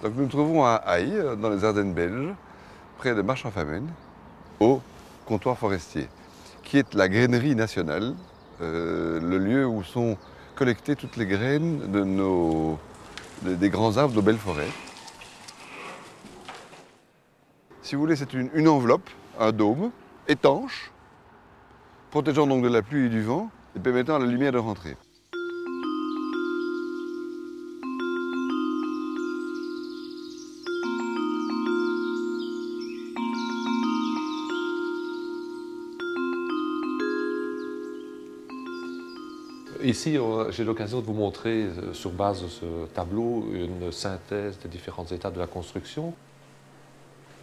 Donc nous nous trouvons à Aï, dans les Ardennes belges, près de Marche-en-Famenne, au comptoir forestier, qui est la grainerie nationale, le lieu où sont collectées toutes les graines des grands arbres de nos belles forêts. Si vous voulez, c'est une enveloppe, un dôme, étanche, protégeant donc de la pluie et du vent et permettant à la lumière de rentrer. Ici, j'ai l'occasion de vous montrer, sur base de ce tableau, une synthèse des différentes étapes de la construction.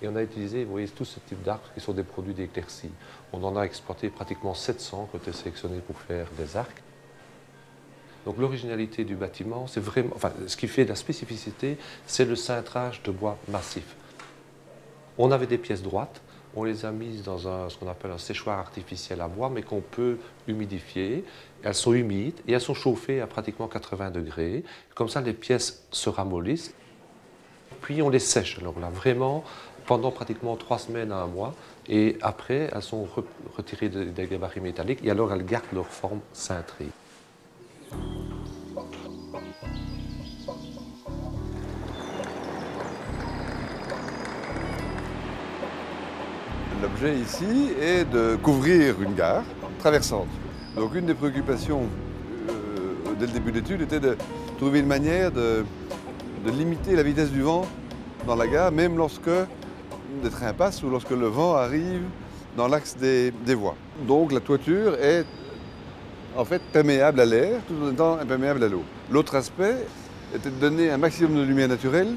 Et on a utilisé, vous voyez, tout ce type d'arbres qui sont des produits d'éclaircie. On en a exploité pratiquement 700 qui ont été sélectionnés pour faire des arcs. Donc l'originalité du bâtiment, c'est vraiment, enfin, ce qui fait la spécificité, c'est le cintrage de bois massif. On avait des pièces droites, on les a mises dans ce qu'on appelle un séchoir artificiel à bois, mais qu'on peut humidifier. Elles sont humides et elles sont chauffées à pratiquement 80 degrés. Comme ça, les pièces se ramollissent. Puis on les sèche, alors là, vraiment, pendant pratiquement 3 semaines à 1 mois. Et après, elles sont retirées des gabarits métalliques et alors elles gardent leur forme cintrée. L'objet ici est de couvrir une gare traversante. Donc une des préoccupations dès le début de l'étude était de trouver une manière de limiter la vitesse du vent dans la gare, même lorsque des trains passent ou lorsque le vent arrive dans l'axe des voies. Donc la toiture est en fait perméable à l'air tout en étant imperméable à l'eau. L'autre aspect était de donner un maximum de lumière naturelle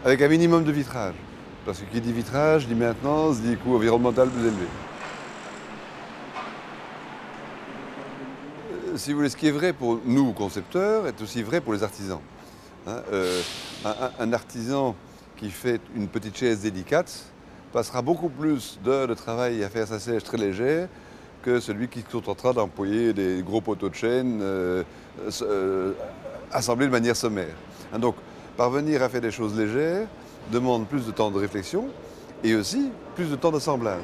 avec un minimum de vitrage. Parce que qui dit vitrage, dit maintenance, dit coût environnemental plus élevé. Si vous voulez, ce qui est vrai pour nous, concepteurs, est aussi vrai pour les artisans. Hein, un artisan qui fait une petite chaise délicate passera beaucoup plus d'heures de travail à faire sa siège très légère que celui qui se contentera d'employer des gros poteaux de chêne assemblés de manière sommaire. Hein, donc, parvenir à faire des choses légères demande plus de temps de réflexion et aussi plus de temps d'assemblage.